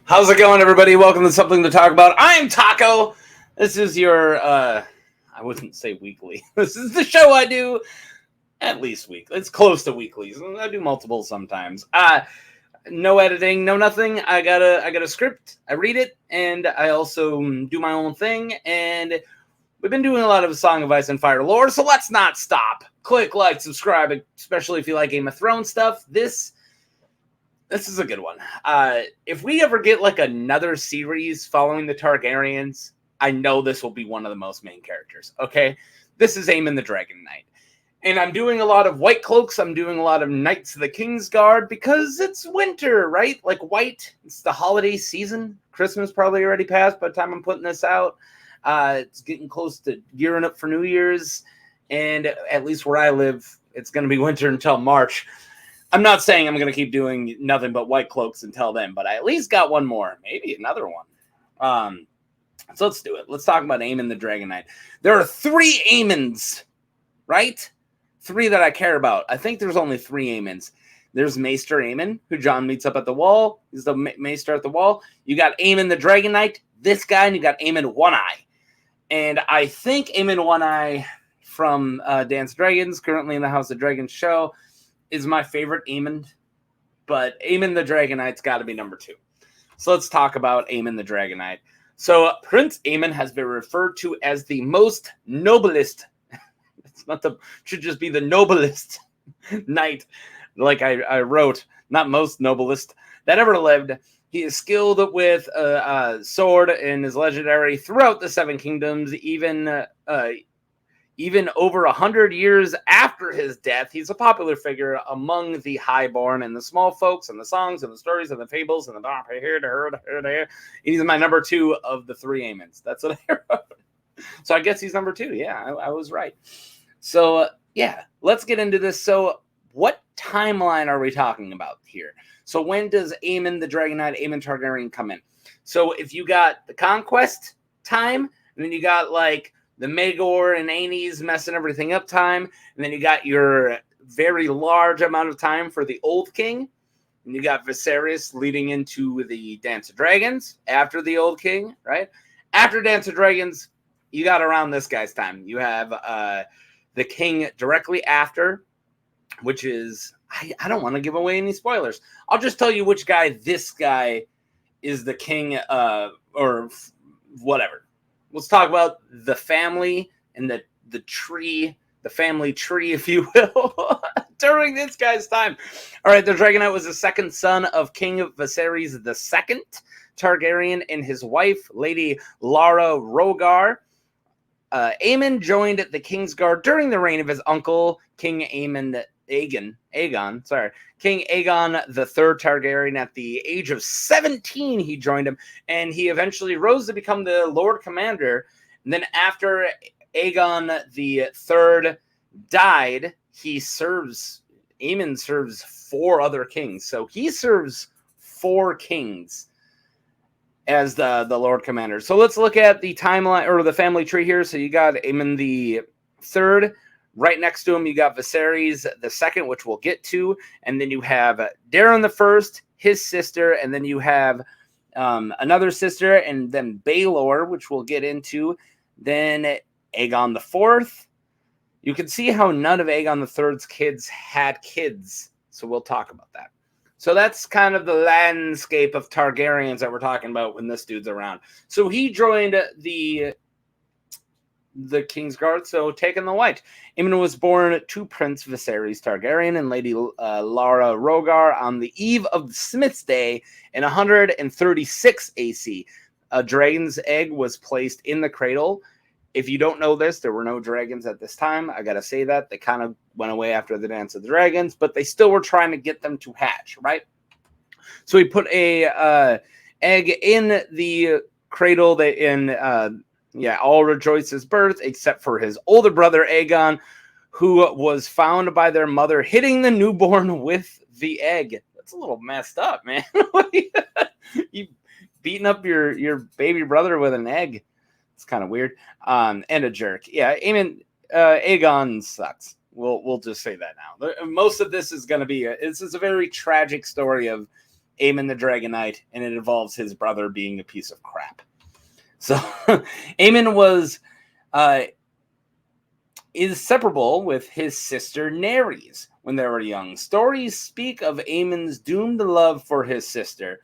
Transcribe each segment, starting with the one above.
How's it going, everybody? Welcome to Something to Talk About. I'm Taco. This is your, I wouldn't say weekly. This is the show I do at least weekly. It's close to weeklies. I do multiple sometimes. No editing, no nothing. I got a script. I read it, and I also do my own thing. And we've been doing a lot of Song of Ice and Fire lore, so let's not stop. Click, like, subscribe, especially if you like Game of Thrones stuff. This is a good one. If we ever get like another series following the Targaryens, I know this will be one of the most main characters. Okay, this is Aemon the Dragonknight, and I'm doing a lot of Whitecloaks. I'm doing a lot of Knights of the Kingsguard because it's winter, right? Like white. It's the holiday season. Christmas probably already passed by the time I'm putting this out. It's getting close to gearing up for New Year's, and at least where I live, it's going to be winter until March. I'm not saying I'm going to keep doing nothing but Whitecloaks until then, but I at least got one more, maybe another one. So let's do it. Let's talk about Aemon the Dragonknight. There are 3 Aemons, right? 3 that I care about. I think there's only 3 Aemons. There's Maester Aemon, who Jon meets up at the wall. He's the Maester at the wall. You got Aemon the Dragonknight, this guy, and you got Aemon One Eye. And I think Aemon One Eye from Dance of Dragons, currently in the House of Dragons show, is my favorite Aemon, but Aemon the Dragonknight's got to be number 2. So let's talk about Aemon the Dragonknight. So Prince Aemon has been referred to as the most noblest. It's not the should just be the noblest knight, like I wrote, not most noblest that ever lived. He is skilled with a sword and is legendary throughout the 7 kingdoms, even over 100 years after his death. He's a popular figure among the highborn and the small folks and the songs and the stories and the fables and the he's my number 2 of the 3 Aemons. That's what I wrote. So I guess he's number 2. Yeah, I was right. So yeah, let's get into this. So what timeline are we talking about here? So when does Aemon the Dragonknight, Aemon Targaryen come in? So if you got the conquest time, and then you got like the Maegor and Aenys messing everything up time, and then you got your very large amount of time for the Old King, and you got Viserys leading into the Dance of Dragons after the Old King, right? After Dance of Dragons, you got around this guy's time. You have the King directly after, which is, I don't want to give away any spoilers. I'll just tell you which guy this guy is the king or whatever. Let's talk about the family and the tree, the family tree, if you will, during this guy's time. All right, the Dragonknight was the second son of King Viserys II Targaryen and his wife, Lady Lara Rogar. Aemon joined the Kingsguard during the reign of his uncle, King King Aegon the Third Targaryen. At the age of 17, he joined him, and he eventually rose to become the Lord Commander. And then after Aegon the Third died, Aemon serves 4 other kings. So he serves 4 kings as the Lord Commander. So let's look at the timeline or the family tree here. So you got Aemon the Third. Right next to him, you got Viserys II, which we'll get to. And then you have Daeron the First, his sister. And then you have another sister. And then Baelor, which we'll get into. Then Aegon the Fourth. You can see how none of Aegon the Third's kids had kids. So we'll talk about that. So that's kind of the landscape of Targaryens that we're talking about when this dude's around. So he joined the Kingsguard, so taking the white. Aemon was born to Prince Viserys Targaryen and Lady Lara Rogar on the eve of Smith's Day in 136 AC. A dragon's egg was placed in the cradle. If you don't know this, there were no dragons at this time. I gotta say that. They kind of went away after the Dance of the Dragons, but they still were trying to get them to hatch, right? So he put a egg in the cradle all rejoiced his birth, except for his older brother, Aegon, who was found by their mother hitting the newborn with the egg. That's a little messed up, man. You beating up your baby brother with an egg. It's kind of weird. And a jerk. Yeah, Aegon sucks. We'll just say that now. Most of this is going to be this is a very tragic story of Aemon the Dragonknight, and it involves his brother being a piece of crap. So Aemon was inseparable with his sister Nerys when they were young. Stories speak of Aemon's doomed love for his sister.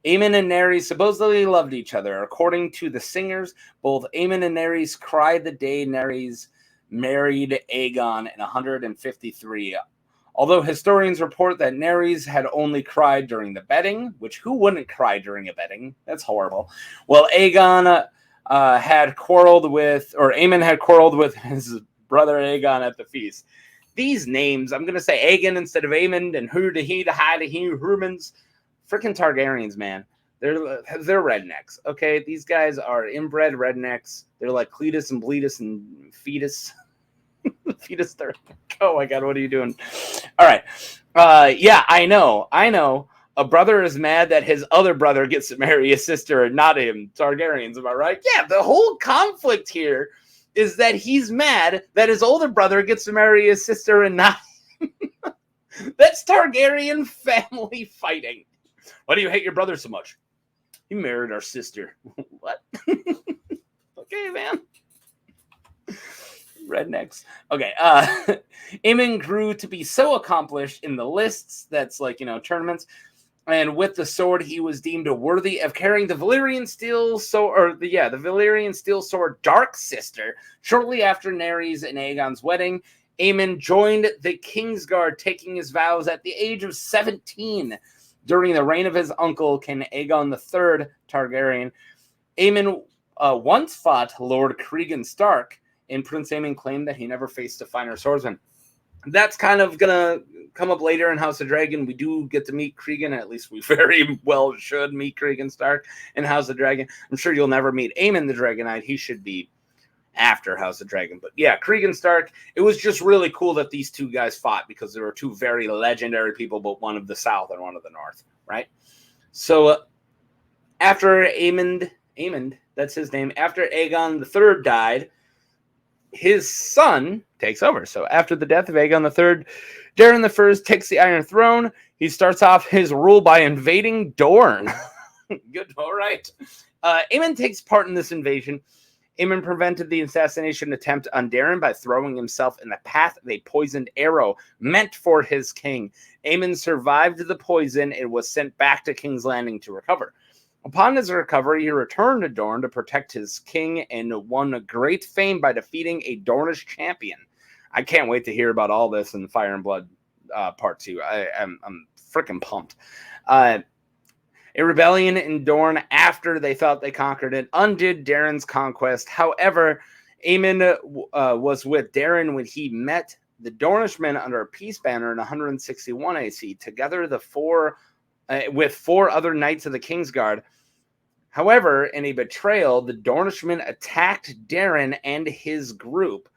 Aemon and Nerys supposedly loved each other. According to the singers, both Aemon and Nerys cried the day Nerys married Aegon in 153. Although historians report that Nerys had only cried during the bedding, which who wouldn't cry during a bedding? That's horrible. Well, Aemon had quarreled with his brother Aegon at the feast. These names, I'm going to say Aegon instead of Aemon, and who to he to hi to he Hermans. Freaking Targaryens, man. They're rednecks, okay? These guys are inbred rednecks. They're like Cletus and Bletus and Fetus. Fetus third. Oh my god, what are you doing? All right. Yeah, I know. A brother is mad that his other brother gets to marry his sister and not him. Targaryens, am I right? Yeah, the whole conflict here is that he's mad that his older brother gets to marry his sister and not him. That's Targaryen family fighting. Why do you hate your brother so much? He married our sister. What? Okay, man. Rednecks. Okay. Aemon grew to be so accomplished in the lists, that's like, tournaments, and with the sword, he was deemed worthy of carrying the Valyrian steel sword, the Valyrian steel sword Dark Sister. Shortly after Nerys and Aegon's wedding, Aemon joined the Kingsguard, taking his vows at the age of 17. During the reign of his uncle, King Aegon III Targaryen, Aemon once fought Lord Cregan Stark, and Prince Aemon claimed that he never faced a finer swordsman. That's kind of going to come up later in House of Dragon. We do get to meet Cregan, at least we very well should meet Cregan Stark in House of Dragon. I'm sure you'll never meet Aemon the Dragonknight. He should be after House of Dragon. But yeah, Cregan Stark, it was just really cool that these two guys fought because there were two very legendary people, but one of the South and one of the North, right? So after Aemon, that's his name, after Aegon III died, his son takes over. So after the death of Aegon III, Daeron I takes the Iron Throne. He starts off his rule by invading Dorne. Good, all right. Aemon takes part in this invasion. Aemon prevented the assassination attempt on Daeron by throwing himself in the path of a poisoned arrow meant for his king. Aemon survived the poison and was sent back to King's Landing to recover. Upon his recovery, he returned to Dorne to protect his king and won great fame by defeating a Dornish champion. I can't wait to hear about all this in Fire and Blood Part 2. I'm freaking pumped. A rebellion in Dorne after they thought they conquered it undid Daeron's conquest. However, Aemon was with Daeron when he met the Dornishmen under a peace banner in 161 AC. Together, with four other knights of the Kingsguard. However, in a betrayal, the Dornishmen attacked Daeron and his group.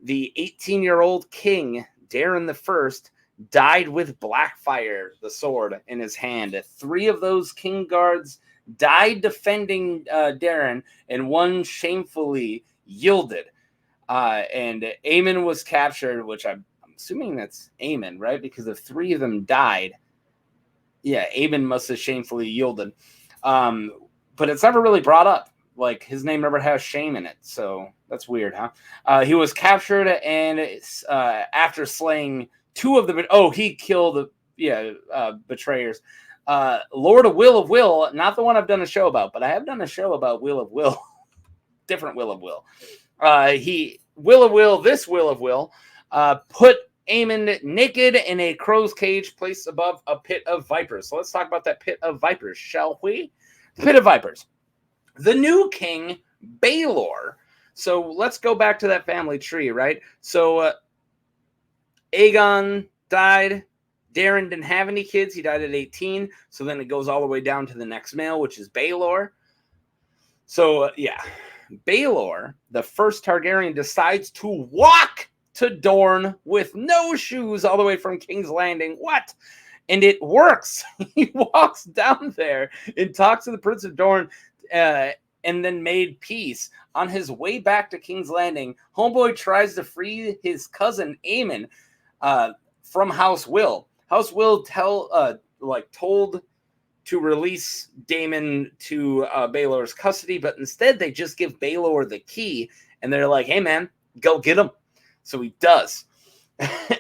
The 18-year-old king, Daeron I, died with Blackfire, the sword, in his hand. 3 of those king guards died defending Daeron, and one shamefully yielded. And Aemon was captured, which I'm assuming that's Aemon, right? Because if 3 of them died, yeah, Aemon must have shamefully yielded. But it's never really brought up. Like, his name never has shame in it, so that's weird, huh? He was captured, and after slaying 2 of the... he killed betrayers. Lord of Will, not the one I've done a show about, but I have done a show about Will of Will. Different Will of Will. This Will of Will, put Aemon naked in a crow's cage placed above a pit of vipers. So let's talk about that pit of vipers, shall we? The pit of vipers. The new king, Baelor. So let's go back to that family tree, right? So Aegon died. Daeron didn't have any kids. He died at 18. So then it goes all the way down to the next male, which is Baelor. So, Baelor, the first Targaryen, decides to walk to Dorne with no shoes all the way from King's Landing. What? And it works. He walks down there and talks to the Prince of Dorne and then made peace. On his way back to King's Landing, Homeboy tries to free his cousin Aemon from House Will. House Will told to release Daemon to Baelor's custody, but instead they just give Baelor the key, and they're like, hey man, go get him. So he does.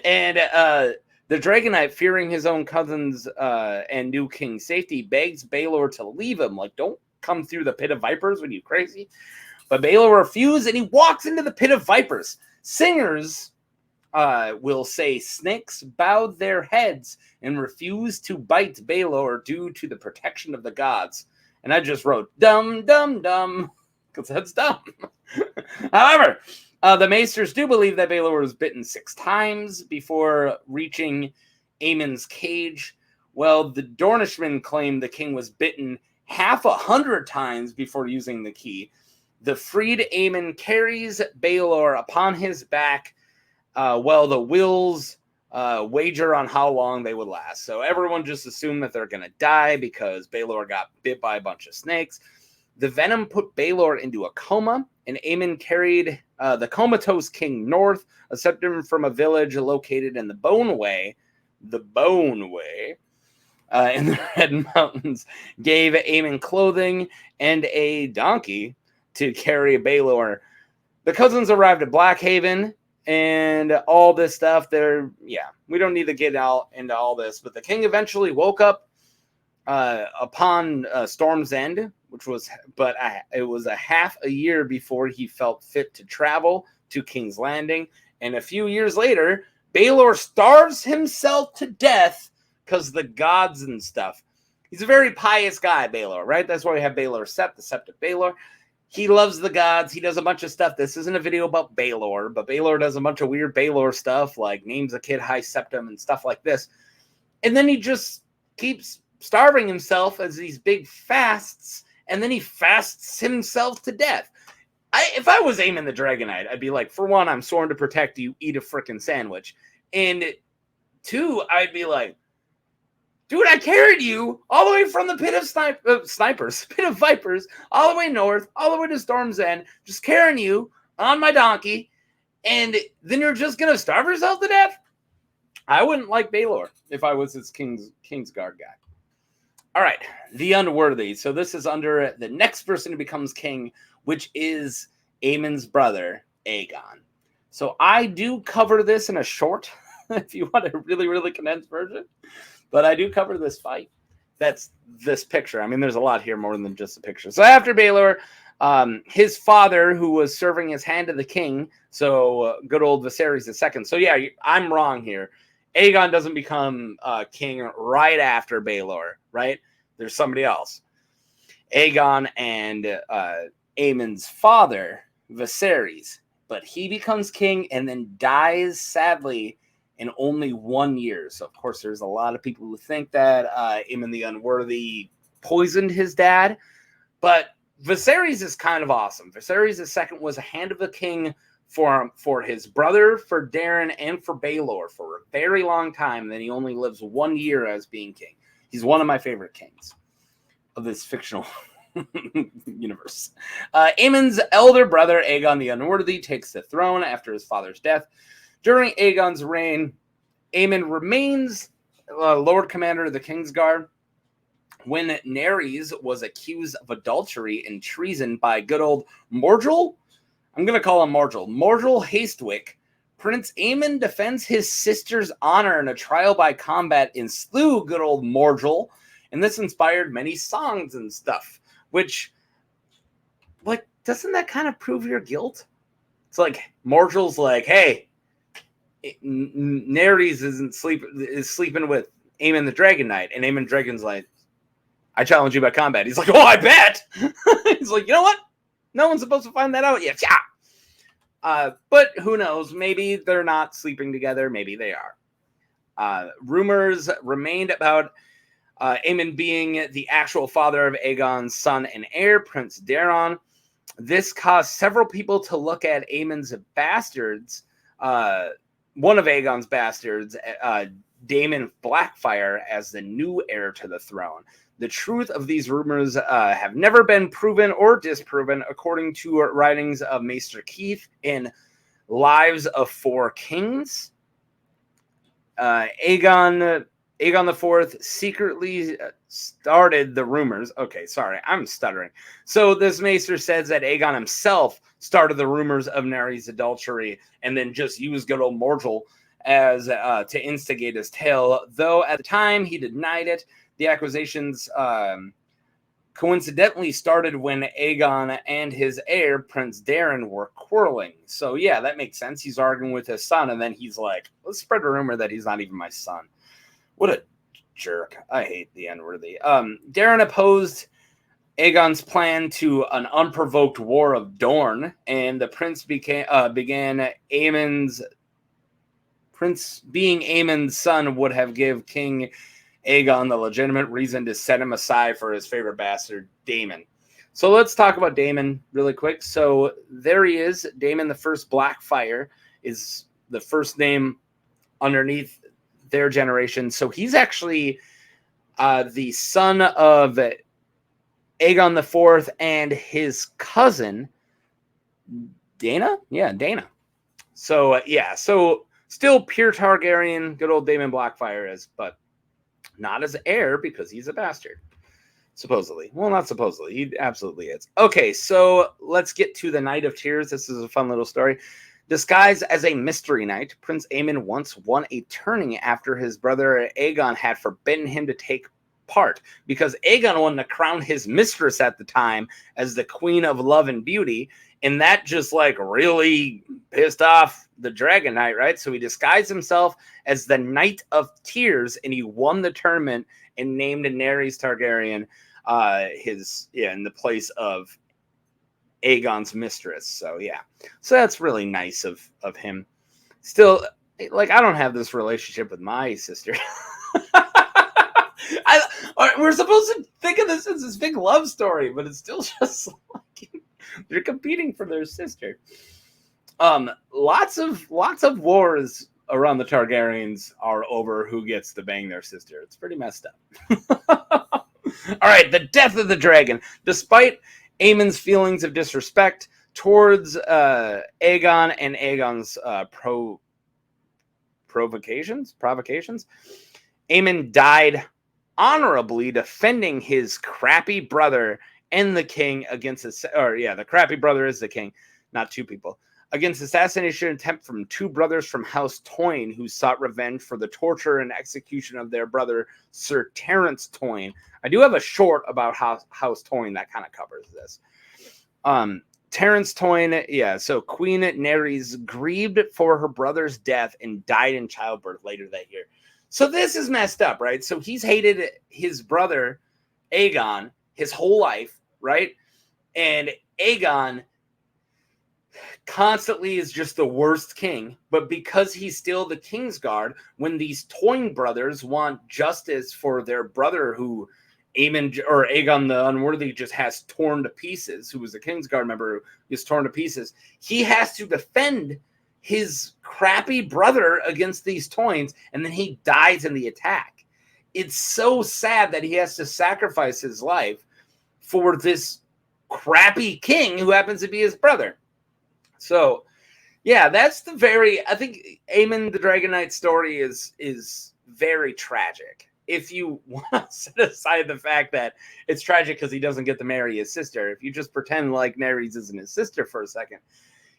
And the Dragonknight, fearing his own cousins and new king's safety, begs Baelor to leave him. Like, don't come through the pit of vipers. When you crazy? But Baelor refuses, and he walks into the pit of vipers. Singers will say snakes bowed their heads and refused to bite Baelor due to the protection of the gods. And I just wrote, dumb, dumb, dumb, because that's dumb. However, the Maesters do believe that Baelor was bitten 6 times before reaching Aemon's cage. Well, the Dornishmen claim the king was bitten 100 times before using the key. The freed Aemon carries Baelor upon his back, while the Wills wager on how long they would last. So everyone just assumed that they're going to die because Baelor got bit by a bunch of snakes. The venom put Baelor into a coma, and Aemon carried the comatose king north, accepted him from a village located in the Bone Way, in the Red Mountains, gave Aemon clothing and a donkey to carry Baelor. The cousins arrived at Blackhaven and all this stuff. We don't need to get out into all this, but the king eventually woke up upon Storm's End, it was a half a year before he felt fit to travel to King's Landing. And a few years later, Baelor starves himself to death because the gods and stuff. He's a very pious guy, Baelor, right? That's why we have Baelor Sept, the Sept of Baelor. He loves the gods. He does a bunch of stuff. This isn't a video about Baelor, but Baelor does a bunch of weird Baelor stuff, like names a kid High Septim and stuff like this. And then he just keeps starving himself as these big fasts, and then he fasts himself to death. If I was Aemon the Dragonknight, I'd be like, for one, I'm sworn to protect you, eat a frickin' sandwich. And 2, I'd be like, dude, I carried you all the way from the pit of pit of vipers, all the way north, all the way to Storm's End, just carrying you on my donkey, and then you're just going to starve yourself to death? I wouldn't like Baelor if I was his Kingsguard guy. All right, the Unworthy. So this is under the next person who becomes king, which is Aemon's brother, Aegon. So I do cover this in a short, if you want a really, really condensed version. But I do cover this fight. That's this picture. I mean, there's a lot here more than just a picture. So after Baelor, his father, who was serving his hand to the king, so good old Viserys II. So yeah, I'm wrong here. Aegon doesn't become king right after Baelor, right? There's somebody else. Aegon and Aemon's father, Viserys. But he becomes king and then dies, sadly, in only 1 year. So, of course, there's a lot of people who think that Aemon the Unworthy poisoned his dad. But Viserys is kind of awesome. Viserys II was a hand of the king for his brother, for Daeron, and for Baelor for a very long time. Then he only lives 1 year as being king. He's one of my favorite kings of this fictional universe. Aemon's elder brother, Aegon the Unworthy, takes the throne after his father's death. During Aegon's reign, Aemon remains Lord Commander of the Kingsguard. When Nerys was accused of adultery and treason by good old Morgul, I'm going to call him Morgul Hastewick, Prince Aemon defends his sister's honor in a trial by combat and slew good old Morgul, and this inspired many songs and stuff, which, like, doesn't that kind of prove your guilt? It's like, Morgul's like, hey, Nerys is sleeping with Aemon the Dragonknight, and Aemon Dragon's like, I challenge you by combat. He's like, oh, I bet. He's like, you know what? No one's supposed to find that out yet. Yeah. But who knows? Maybe they're not sleeping together. Maybe they are. Rumors remained about Aemon being the actual father of Aegon's son and heir, Prince Daeron. This caused several people to look at Aemon's bastards, one of Aegon's bastards, Daemon Blackfyre, as the new heir to the throne. The truth of these rumors have never been proven or disproven, according to writings of Maester Keith in Lives of Four Kings. Aegon Aegon IV secretly started the rumors. Okay, sorry, I'm stuttering. So this maester says that Aegon himself started the rumors of Nerys' adultery and then just used good old Morgul as to instigate his tale. Though at the time he denied it, the accusations coincidentally started when Aegon and his heir, Prince Daeron, were quarreling. So yeah, that makes sense. He's arguing with his son, and then he's like, let's spread a rumor that he's not even my son. What a jerk. I hate the Unworthy. Daeron opposed Aegon's plan to an unprovoked war of Dorne, and the prince began Aemon's being Aemon's son would have give King Aegon the legitimate reason to set him aside for his favorite bastard, Daemon. So let's talk about Daemon really quick. So there he is. Daemon the First Blackfyre is the first name underneath their generation. So he's actually the son of Aegon the Fourth and his cousin, Dana? Yeah, Dana. So, so still pure Targaryen, good old Daemon Blackfyre is, but not as heir because he's a bastard. Supposedly. Well, not supposedly. He absolutely is. Okay, so let's get to the Night of Tears. This is a fun little story. Disguised as a mystery knight, Prince Aemon once won a tourney after his brother Aegon had forbidden him to take part because Aegon wanted to crown his mistress at the time as the Queen of Love and Beauty, and that just like really pissed off the Dragon Knight, right? So he disguised himself as the Knight of Tears, and he won the tournament and named Nerys Targaryen in the place of Aegon's mistress. So yeah, so that's really nice of him. Still, like, I don't have this relationship with my sister. We're supposed to think of this as this big love story, but it's still just like they're competing for their sister. Lots of wars around the Targaryens are over who gets to bang their sister. It's pretty messed up. All right, the death of the dragon. Despite Aemon's feelings of disrespect towards Aegon and Aegon's provocations, Aemon died honorably defending his crappy brother and the king against the crappy brother is the king, not two people, against assassination attempt from two brothers from House Tywin who sought revenge for the torture and execution of their brother Sir Terence Tywin. I do have a short about House Tywin that kind of covers this. Terence Tywin, so Queen Nerys grieved for her brother's death and died in childbirth later that year. So this is messed up, right? So he's hated his brother Aegon his whole life, right? And Aegon constantly is just the worst king, but because he's still the Kingsguard, when these Tywin brothers want justice for their brother who Aegon the Unworthy just has torn to pieces, who was a Kingsguard member who is torn to pieces, he has to defend his crappy brother against these Tywins, and then he dies in the attack. It's so sad that he has to sacrifice his life for this crappy king who happens to be his brother. So, yeah, that's I think Aemon the Dragonknight story is very tragic. If you want to set aside the fact that it's tragic because he doesn't get to marry his sister, if you just pretend like Nerys isn't his sister for a second,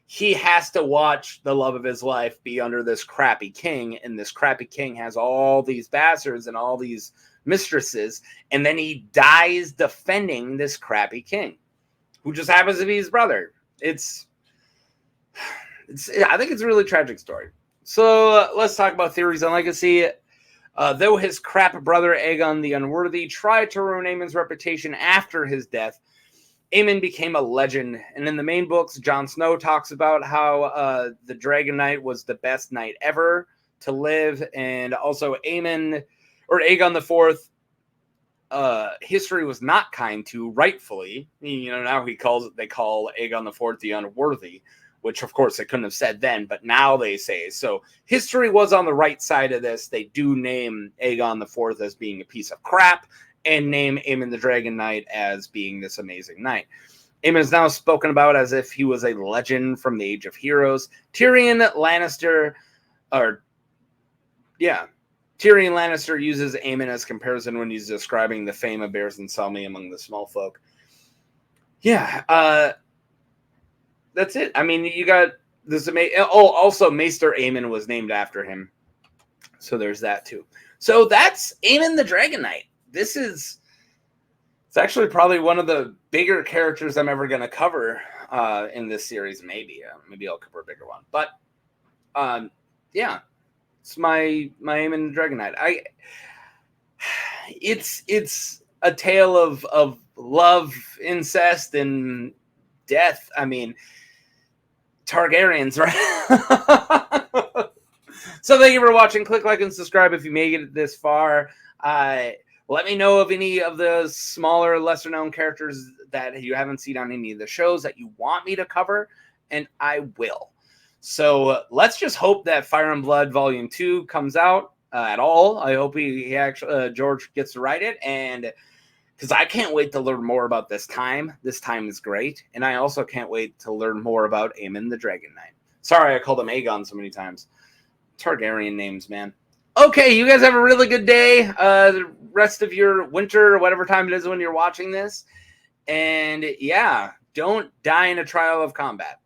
he has to watch the love of his life be under this crappy king, and this crappy king has all these bastards and all these mistresses, and then he dies defending this crappy king, who just happens to be his brother. I think it's a really tragic story. So let's talk about theories on legacy. Though his crap brother Aegon the Unworthy tried to ruin Aemon's reputation after his death, Aemon became a legend. And in the main books, Jon Snow talks about how the Dragon Knight was the best knight ever to live. And also Aegon the Fourth, history was not kind to, rightfully. Now they call Aegon the Fourth the Unworthy, which of course they couldn't have said then, but now they say. So history was on the right side of this. They do name Aegon the Fourth as being a piece of crap and name Aemon the Dragon Knight as being this amazing knight. Aemon is now spoken about as if he was a legend from the Age of Heroes. Tyrion Lannister Tyrion Lannister uses Aemon as comparison when he's describing the fame of bears and Selmy among the small folk. Yeah, that's it. I mean, you got this amazing. Oh, also, Maester Aemon was named after him. So there's that too. So that's Aemon the Dragonknight. It's actually probably one of the bigger characters I'm ever going to cover in this series. Maybe I'll cover a bigger one. But yeah, it's my Aemon the Dragonknight. It's a tale of love, incest, and death. I mean, Targaryens, right? So thank you for watching. Click like and subscribe if you made it this far. Let me know of any of the smaller, lesser-known characters that you haven't seen on any of the shows that you want me to cover, and I will. So let's just hope that Fire and Blood Volume 2 comes out at all. I hope he actually George gets to write it, and because I can't wait to learn more about this time. This time is great, and I also can't wait to learn more about Aemon the Dragonknight. Sorry, I called him Aegon so many times. Targaryen names, man. Okay, you guys have a really good day. The rest of your winter, or whatever time it is when you're watching this. And yeah, don't die in a trial of combat.